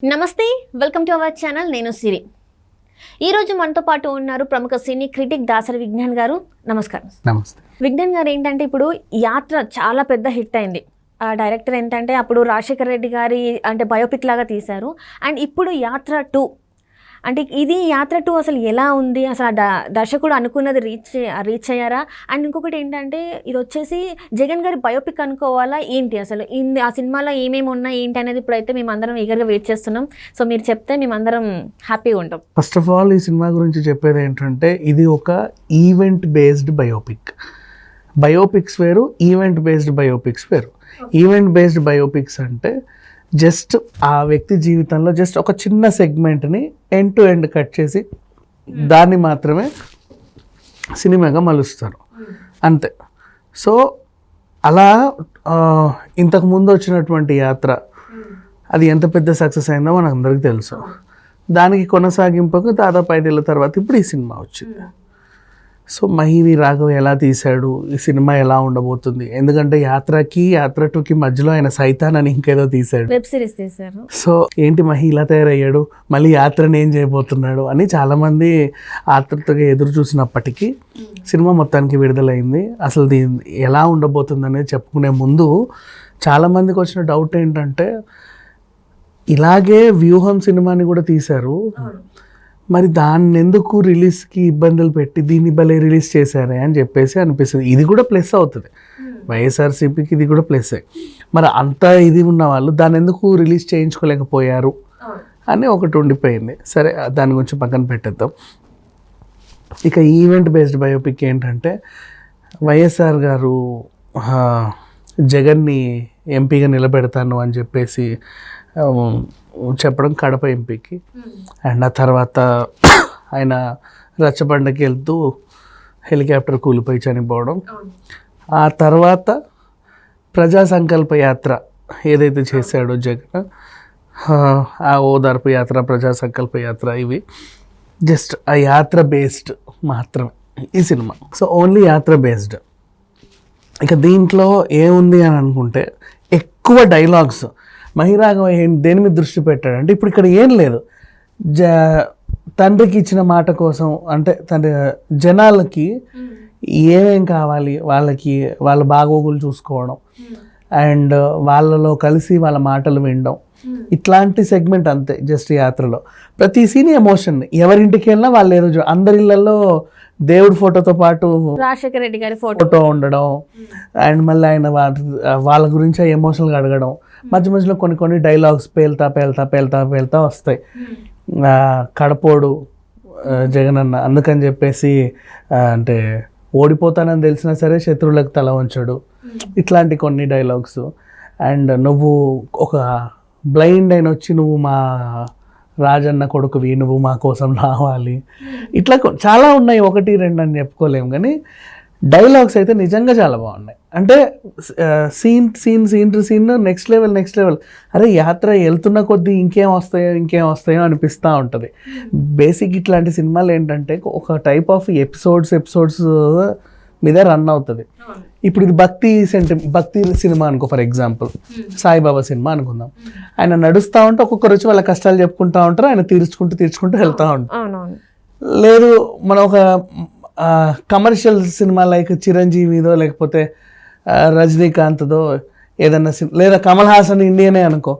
నమస్తే, welcome to our channel. నేను సిరి. ఈరోజు మనతో పాటు ఉన్నారు ప్రముఖ సినీ క్రిటిక్ దాసరి విజ్ఞాన్ గారు. నమస్కారం. నమస్తే. విజ్ఞాన్ గారు ఏంటంటే ఇప్పుడు యాత్ర చాలా పెద్ద హిట్ అయింది. ఆ డైరెక్టర్ ఏంటంటే అప్పుడు రాజశేఖర రెడ్డి గారి అంటే బయోపిక్ లాగా తీశారు. అండ్ ఇప్పుడు యాత్ర 2 అంటే ఇది యాత్ర 2 అసలు ఎలా ఉంది, అసలు దర్శకుడు అనుకున్నది రీచ్ అయ్యారా? అండ్ ఇంకొకటి ఏంటంటే ఇది వచ్చేసి జగన్ గారి బయోపిక్ అనుకోవాలా ఏంటి, అసలు ఆ సినిమాలో ఏమేమి ఉన్నాయి ఏంటి అనేది ఇప్పుడైతే మేము అందరం ఈగర్గా వెయిట్ చేస్తున్నాం. సో మీరు చెప్తే మేమందరం హ్యాపీగా ఉంటాం. ఫస్ట్ ఆఫ్ ఆల్ ఈ సినిమా గురించి చెప్పేది ఏంటంటే ఇది ఒక ఈవెంట్ బేస్డ్ బయోపిక్. బయోపిక్స్ వేరు, ఈవెంట్ బేస్డ్ బయోపిక్స్ వేరు. ఈవెంట్ బేస్డ్ బయోపిక్స్ అంటే జస్ట్ ఆ వ్యక్తి జీవితంలో జస్ట్ ఒక చిన్న సెగ్మెంట్ని ఎండ్ టు ఎండ్ కట్ చేసి దాన్ని మాత్రమే సినిమాగా మలుస్తారు అంతే. సో అలా ఇంతకుముందు వచ్చినటువంటి యాత్ర అది ఎంత పెద్ద సక్సెస్ అయిందో మనకు అందరికీ తెలుసు. దానికి కొనసాగింపుకు దాదాపు 5 ఏళ్ళ తర్వాత ఇప్పుడు ఈ సినిమా వచ్చింది. సో మహివి రాఘవ్ ఎలా తీశాడు, ఈ సినిమా ఎలా ఉండబోతుంది, ఎందుకంటే యాత్ర 2కి మధ్యలో ఆయన సైతాన్ అని ఇంకేదో తీశాడు, వెబ్ సిరీస్ తీశారు. సో ఏంటి మహి ఇలా తయారయ్యాడు, మళ్ళీ యాత్రని ఏం చేయబోతున్నాడు అని చాలామంది ఆతృతగా ఎదురు చూసినప్పటికీ సినిమా మొత్తానికి విడుదలైంది. అసలు దీని ఎలా ఉండబోతుంది అనేది చెప్పుకునే ముందు చాలామందికి వచ్చిన డౌట్ ఏంటంటే ఇలాగే వ్యూహం సినిమాని కూడా తీశారు, మరి దాన్ని ఎందుకు రిలీజ్కి ఇబ్బందులు పెట్టి దీన్ని భలే రిలీజ్ చేశారే అని చెప్పేసి అనిపిస్తుంది. ఇది కూడా ప్లస్ అవుతుంది, వైఎస్ఆర్సీపీకి ఇది కూడా ప్లస్సే. మరి అంత ఇది ఉన్న వాళ్ళు దాన్ని ఎందుకు రిలీజ్ చేయించుకోలేకపోయారు అని ఒకటి ఉండిపోయింది. సరే దాని గురించి పక్కన పెట్టేద్దాం. ఇక ఈవెంట్ బేస్డ్ బయోపిక్ ఏంటంటే వైఎస్ఆర్ గారు జగన్ని ఎంపీగా నిలబెడతాను అని చెప్పేసి చెప్పడం కడప ఎంపీకి. అండ్ ఆ తర్వాత ఆయన రచ్చబండకి వెళ్తూ హెలికాప్టర్ కూలిపోయి చనిపోవడం. ఆ తర్వాత ప్రజా సంకల్ప యాత్ర ఏదైతే చేశాడో జగన్, ఆ ఓదార్పు యాత్ర, ప్రజా సంకల్ప యాత్ర, ఇవి జస్ట్ ఆ యాత్ర బేస్డ్ మాత్రమే ఈ సినిమా. సో ఓన్లీ యాత్ర బేస్డ్. ఇక దీంట్లో ఏముంది అని అనుకుంటే ఎక్కువ డైలాగ్స్. మహిరాఘవ దేని మీద దృష్టి పెట్టాడంటే ఇప్పుడు ఇక్కడ ఏం లేదు, తండ్రికి ఇచ్చిన మాట కోసం అంటే జనాలకి ఏమేం కావాలి, వాళ్ళ బాగోగులు చూసుకోవడం అండ్ వాళ్ళలో కలిసి వాళ్ళ మాటలు వినడం, ఇట్లాంటి సెగ్మెంట్ అంతే. జస్ట్ యాత్రలో ప్రతి సీన్ ఎమోషన్. ఎవరింటికి వెళ్ళినా వాళ్ళు ఏదో అందరిళ్ళల్లో దేవుడి ఫోటోతో పాటు రాజశేఖర రెడ్డి గారి ఫోటో ఉండడం అండ్ మళ్ళీ ఆయన వాళ్ళ గురించి ఎమోషనల్గా అడగడం. మధ్య మధ్యలో కొన్ని డైలాగ్స్ పేల్తా వస్తాయి. కడపోడు జగన్ అన్న అందుకని చెప్పేసి అంటే ఓడిపోతానని తెలిసినా సరే శత్రువులకు తల వంచడు, ఇట్లాంటి కొన్ని డైలాగ్స్. అండ్ నువ్వు ఒక బ్లైండ్ అయిన వచ్చి నువ్వు మా రాజన్న కొడుకువి, నువ్వు మా కోసం రావాలి, ఇట్లా చాలా ఉన్నాయి. 1, 2 అని చెప్పుకోలేము, కానీ డైలాగ్స్ అయితే నిజంగా చాలా బాగున్నాయి. అంటే scene to scene next level. అరే యాత్ర వెళ్తున్న కొద్దీ ఇంకేం వస్తాయో అనిపిస్తూ ఉంటుంది. బేసిక్ ఇట్లాంటి సినిమాలు ఏంటంటే ఒక టైప్ ఆఫ్ ఎపిసోడ్స్ మీద రన్ అవుతుంది. ఇప్పుడు ఇది భక్తి సినిమా అనుకో, ఫర్ ఎగ్జాంపుల్ సాయిబాబా సినిమా అనుకుందాం. ఆయన నడుస్తూ ఉంటే ఒక్కొక్కరు వచ్చి వాళ్ళ కష్టాలు చెప్పుకుంటూ ఉంటారు, ఆయన తీర్చుకుంటూ వెళ్తూ ఉంటారు. లేదు మనం ఒక కమర్షియల్ సినిమా లైక్ చిరంజీవిదో లేకపోతే రజనీకాంత్దో ఏదన్నా లేదా కమల్ హాసన్ ఇండియనే అనుకో,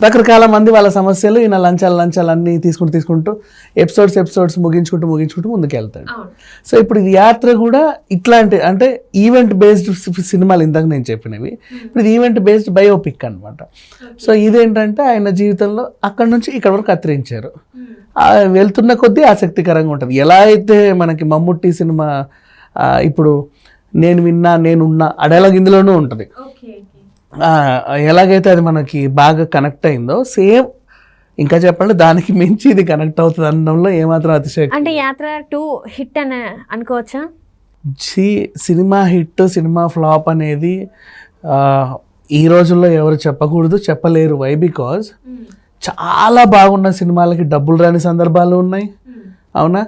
రకరకాల మంది వాళ్ళ సమస్యలు ఈయన లంచాలు అన్నీ తీసుకుంటూ ఎపిసోడ్స్ ముగించుకుంటూ ముందుకు వెళ్తాడు. సో ఇప్పుడు ఇది యాత్ర కూడా ఇట్లాంటి అంటే ఈవెంట్ బేస్డ్ సినిమాలు ఇందాక నేను చెప్పినవి, ఇప్పుడు ఇది ఈవెంట్ బేస్డ్ బయోపిక్ అనమాట. సో ఇదేంటంటే ఆయన జీవితంలో అక్కడ నుంచి ఇక్కడ వరకు కత్తిరించారు. వెళ్తున్న కొద్దీ ఆసక్తికరంగా ఉంటుంది. ఎలా అయితే మనకి మమ్ముట్టి సినిమా ఇప్పుడు నేనున్నా ఆ డైలాగ్ ఇందులోనూ ఉంటుంది. ఎలాగైతే అది మనకి బాగా కనెక్ట్ అయిందో సేమ్ ఇంకా చెప్పండి దానికి మించి ఇది కనెక్ట్ అవుతుంది అనడంలో ఏమాత్రం అతిశయం. అంటే యాత్ర 2 హిట్ అని అనుకోవచ్చా? సినిమా హిట్ సినిమా ఫ్లాప్ అనేది ఈ రోజుల్లో ఎవరు చెప్పలేరు. వై? బికాజ్ చాలా బాగున్న సినిమాలకి డబ్బులు రాని సందర్భాలు ఉన్నాయి, అవునా?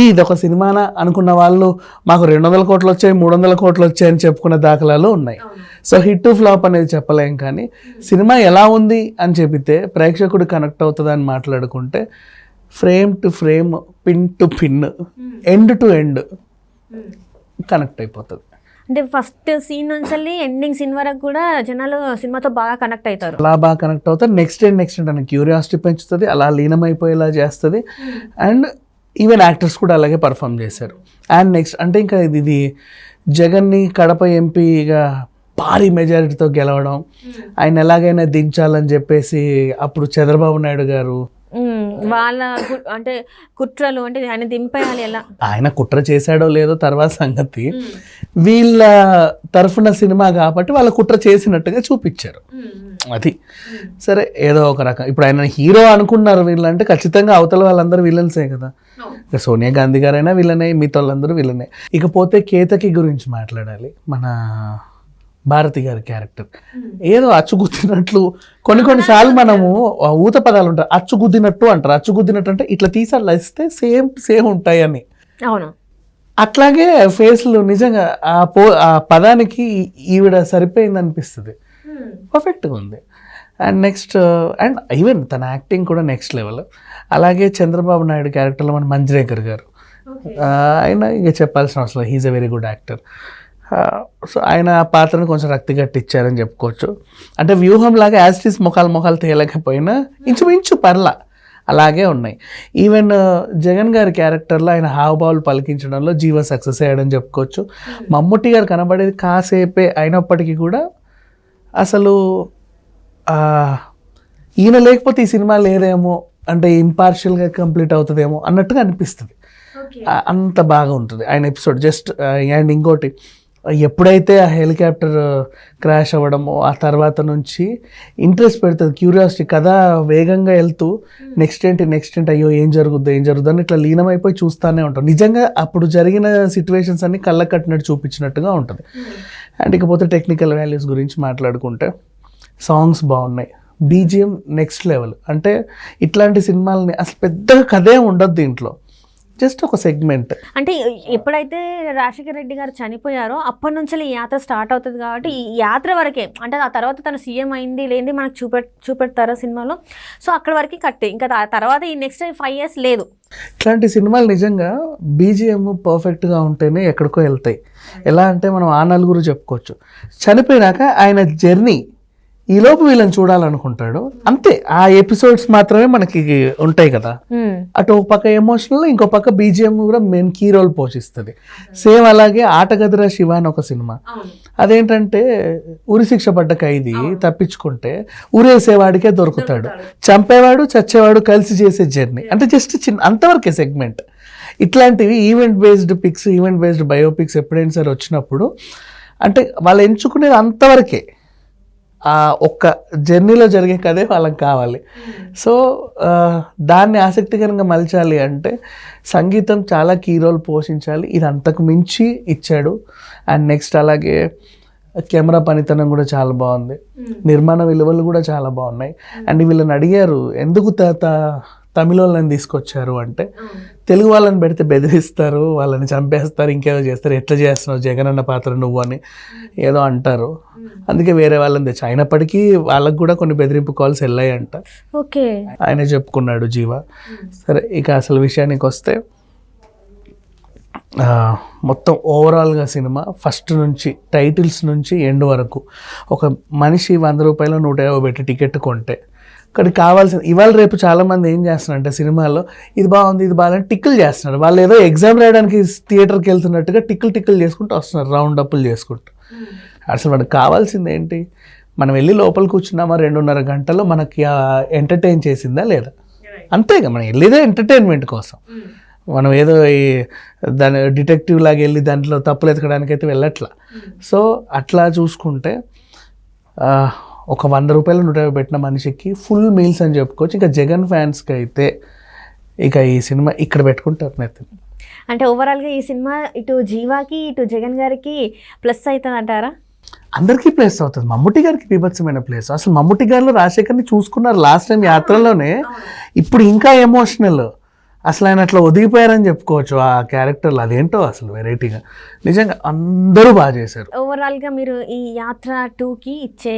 ఇది ఒక సినిమానా అనుకున్న వాళ్ళు మాకు 200 కోట్లు వచ్చాయి, 300 కోట్లు వచ్చాయి అని చెప్పుకునే దాఖలాలు ఉన్నాయి. సో హిట్ ఫ్లాప్ అనేది చెప్పలేం, కానీ సినిమా ఎలా ఉంది అని చెబితే ప్రేక్షకుడు కనెక్ట్ అవుతుంది అని మాట్లాడుకుంటే frame to frame, pin to pin, end to end connect అయిపోతుంది. అంటే ఫస్ట్ సీన్ నుంచి ఎండింగ్ సీన్ వరకు కూడా జనాలు సినిమాతో బాగా కనెక్ట్ అవుతారు. అలా బాగా కనెక్ట్ అవుతారు. నెక్స్ట్ ఎండ్ అని క్యూరియాసిటీ పెంచుతుంది, అలా లీనమైపోయేలా చేస్తుంది. అండ్ ఈవెన్ యాక్టర్స్ కూడా అలాగే పర్ఫామ్ చేశారు. అండ్ నెక్స్ట్ అంటే ఇంకా ఇది జగన్ని కడప ఎంపీగా భారీ మెజారిటీతో గెలవడం, ఆయన ఎలాగైనా దించాలని చెప్పేసి అప్పుడు చంద్రబాబు నాయుడు గారు వాళ్ళ అంటే కుట్రలు, అంటే ఆయన దింపేయాలి ఎలా, ఆయన కుట్ర చేశాడో లేదో తర్వాత సంగతి, వీళ్ళ తరఫున సినిమా కాబట్టి వాళ్ళ కుట్ర చేసినట్టుగా చూపించారు. అది సరే, ఏదో ఒక రకం. ఇప్పుడు ఆయన హీరో అనుకున్నారు వీళ్ళంటే ఖచ్చితంగా అవతల వాళ్ళందరూ విలన్సే కదా. ఇక సోనియా గాంధీ గారైనా విలనే, మిగతా వాళ్ళందరూ విలనే. ఇకపోతే కేతకి గురించి మాట్లాడాలి. మన భారతి గారి క్యారెక్టర్ ఏదో అచ్చుగుద్దినట్లు, కొన్నిసార్లు మనము ఊత పదాలు ఉంటాయి, అచ్చుగుద్దినట్టు అంటారు. అచ్చుగుద్దినట్టు అంటే ఇట్లా తీసి అట్లా ఇస్తే సేమ్ ఉంటాయి అని. అవును, అట్లాగే ఫేస్లు నిజంగా ఆ పదానికి ఈవిడ సరిపోయింది అనిపిస్తుంది. పర్ఫెక్ట్గా ఉంది. అండ్ నెక్స్ట్ అండ్ ఈవెన్ తన యాక్టింగ్ కూడా నెక్స్ట్ లెవెల్. అలాగే చంద్రబాబు నాయుడు క్యారెక్టర్లో మన మంజ్రేకర్ గారు, ఆయన ఇక చెప్పాల్సిన అవసరం, he's a very good actor. So ఆయన ఆ పాత్రను కొంచెం రక్తిగట్టి ఇచ్చారని చెప్పుకోవచ్చు. అంటే వ్యూహం లాగా యాజ్ ఇట్ ఈస్ మొఖాలు తేలకపోయినా ఇంచుమించు పర్లా అలాగే ఉన్నాయి. ఈవెన్ జగన్ గారి క్యారెక్టర్లో ఆయన హావభావాలు పలికించడంలో జీవ సక్సెస్ అయ్యాడని చెప్పుకోవచ్చు. మమ్ముట్టి గారు కనబడేది కాసేపే అయినప్పటికీ కూడా అసలు ఈయన లేకపోతే ఈ సినిమా లేదేమో, అంటే ఇంపార్షియల్గా కంప్లీట్ అవుతుందేమో అన్నట్టుగా అనిపిస్తుంది. అంత బాగా ఉంటుంది ఆయన ఎపిసోడ్. జస్ట్ అండ్ ఇంకోటి, ఎప్పుడైతే ఆ హెలికాప్టర్ క్రాష్ అవ్వడమో ఆ తర్వాత నుంచి ఇంట్రెస్ట్ పెడుతుంది, క్యూరియాసిటీ. కథ వేగంగా వెళ్తూ నెక్స్ట్ ఏంటి అయ్యో ఏం జరుగుద్ది అని ఇట్లా లీనమైపోయి చూస్తూనే ఉంటాం. నిజంగా అప్పుడు జరిగిన సిచ్యువేషన్స్ అన్ని కళ్ళకు కట్టినట్టు చూపించినట్టుగా ఉంటుంది. అండ్ ఇకపోతే టెక్నికల్ వాల్యూస్ గురించి మాట్లాడుకుంటే సాంగ్స్ బాగున్నాయి, బీజిఎం నెక్స్ట్ లెవెల్. అంటే ఇట్లాంటి సినిమాలని అసలు పెద్దగా కథే ఉండదు దీంట్లో, జస్ట్ ఒక సెగ్మెంట్. అంటే ఎప్పుడైతే రాజశేఖర రెడ్డి గారు చనిపోయారో అప్పటి నుంచి ఈ యాత్ర స్టార్ట్ అవుతుంది కాబట్టి ఈ యాత్ర వరకే, అంటే ఆ తర్వాత తను సీఎం అయింది లేనిది మనకు చూపెడతారు సినిమాలో. సో అక్కడ వరకు కట్టే, ఇంకా తర్వాత ఈ నెక్స్ట్ 5 years లేదు. ఇట్లాంటి సినిమాలు నిజంగా బీజిఎం పర్ఫెక్ట్గా ఉంటేనే ఎక్కడికో వెళ్తాయి. ఎలా అంటే మనం ఆ నలుగురు చెప్పుకోవచ్చు. చనిపోయినాక ఆయన జర్నీ ఈలోపు వీళ్ళని చూడాలనుకుంటాడు, అంతే. ఆ ఎపిసోడ్స్ మాత్రమే మనకి ఉంటాయి కదా. అటు ఒక పక్క ఎమోషనల్, ఇంకో పక్క బీజిఎం కూడా మెయిన్ కీ రోల్ పోషిస్తుంది. సేమ్ అలాగే ఆటగదిరా శివ అని ఒక సినిమా, అదేంటంటే ఉరిశిక్ష పడ్డ ఖైదీ తప్పించుకుంటే ఉరేసేవాడికే దొరుకుతాడు, చంపేవాడు చచ్చేవాడు కలిసి చేసే జర్నీ. అంటే జస్ట్ అంతవరకే సెగ్మెంట్. ఇట్లాంటివి event based pics, event based biopics ఎప్పుడైనా సరే వచ్చినప్పుడు అంటే వాళ్ళు ఎంచుకునేది అంతవరకే, ఆ ఒక్క జర్నీలో జరిగే కథే వాళ్ళకి కావాలి. సో దాన్ని ఆసక్తికరంగా మలచాలి అంటే సంగీతం చాలా కీ రోల్ పోషించాలి. ఇది అంతకు మించి ఇచ్చాడు. అండ్ నెక్స్ట్ అలాగే కెమెరా పనితనం కూడా చాలా బాగుంది, నిర్మాణ విలువలు కూడా చాలా బాగున్నాయి. అండ్ వీళ్ళని అడిగారు ఎందుకు తమిళ వాళ్ళని తీసుకొచ్చారు అంటే, తెలుగు వాళ్ళని పెడితే బెదిరిస్తారు, వాళ్ళని చంపేస్తారు, ఇంకేదో చేస్తారు, ఎట్లా చేస్తున్నావు జగన్ అన్న పాత్ర నువ్వు అని ఏదో అంటారు, అందుకే వేరే వాళ్ళని తెచ్చి. అయినప్పటికీ వాళ్ళకు కూడా కొన్ని బెదిరింపు కాల్స్ వెళ్ళాయంట. ఓకే, ఆయన చెప్పుకున్నాడు జీవ. సరే, ఇక అసలు విషయానికి వస్తే మొత్తం ఓవరాల్గా సినిమా ఫస్ట్ నుంచి టైటిల్స్ నుంచి ఎండ్ వరకు ఒక మనిషి 100 రూపాయలు 150 పెట్టి టికెట్ కొంటే అక్కడికి కావాల్సిన, ఇవాళ రేపు చాలామంది ఏం చేస్తున్నారంటే సినిమాల్లో ఇది బాగుంది ఇది బాగాలని టిక్కులు చేస్తున్నారు. వాళ్ళు ఏదో ఎగ్జామ్ రాయడానికి థియేటర్కి వెళ్తున్నట్టుగా టిక్కులు చేసుకుంటూ వస్తున్నారు, రౌండ్ అప్పులు చేసుకుంటూ. అసలు మనకు కావాల్సింది ఏంటి? మనం వెళ్ళి లోపల కూర్చున్నామా 2.5 గంటల్లో మనకి ఎంటర్టైన్ చేసిందా లేదా, అంతేగా. మనం వెళ్ళేదే ఎంటర్టైన్మెంట్ కోసం, మనం ఏదో దాని డిటెక్టివ్ లాగా వెళ్ళి దాంట్లో తప్పులు ఎతకడానికి అయితే వెళ్ళట్లా. సో అట్లా చూసుకుంటే ఒక 100 రూపాయలు 150 పెట్టిన మనిషికి ఫుల్ మీల్స్ అని చెప్పుకోవచ్చు. ఇంకా జగన్ ఫ్యాన్స్కి అయితే ఇక ఈ సినిమా ఇక్కడ పెట్టుకుంటారు నెత్తి. అంటే ఓవరాల్గా ఈ సినిమా ఇటు జీవాకి ఇటు జగన్ గారికి ప్లస్ అవుతుంది అంటారా? అందరికీ ప్లేస్ అవుతుంది. మమ్ముట్టి గారికి బీభత్సమైన ప్లేస్. అసలు మమ్ముట్టి గారిలో రాజశేఖర్ని చూసుకున్నారు లాస్ట్ టైం యాత్రలోనే, ఇప్పుడు ఇంకా ఎమోషనల్. అసలు ఆయన అట్లా ఒదిగిపోయారని చెప్పుకోవచ్చు ఆ క్యారెక్టర్లు. అదేంటో అసలు వెరైటీగా, నిజంగా అందరూ బాగా చేశారు. ఓవరాల్గా మీరు ఈ యాత్ర 2కి ఇచ్చే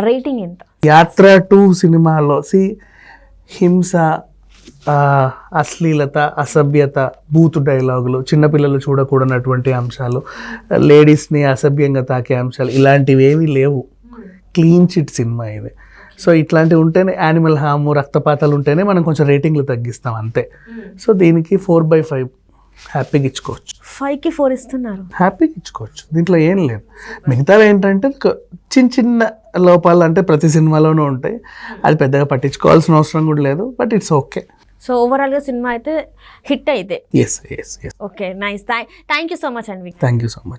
రేటింగ్ ఎంత? యాత్ర 2 సినిమాలో హింస, అశ్లీలత, అసభ్యత, బూతు డైలాగులు, చిన్నపిల్లలు చూడకూడనటువంటి అంశాలు, లేడీస్ని అసభ్యంగా తాకే అంశాలు, ఇలాంటివి ఏమీ లేవు. క్లీన్ చిట్ సినిమా ఇది. సో ఇట్లాంటివి ఉంటేనే, యానిమల్ హాము, రక్తపాతాలు ఉంటేనే మనం కొంచెం రేటింగ్లు తగ్గిస్తాం అంతే. సో దీనికి 4/5 హ్యాపీగా ఇచ్చుకోవచ్చు. 5కి 4 ఇస్తున్నారు. హ్యాపీగా ఇచ్చుకోవచ్చు, దీంట్లో ఏం లేదు. మిగతావి ఏంటంటే చిన్న చిన్న లోపాలు అంటే ప్రతి సినిమాలోనూ ఉంటాయి, అది పెద్దగా పట్టించుకోవాల్సిన అవసరం కూడా లేదు. But it's okay. సో ఓవరాల్గా సినిమా అయితే హిట్ అయితే. Yes. Okay, nice. Thank you so much అండి. Thank you so much.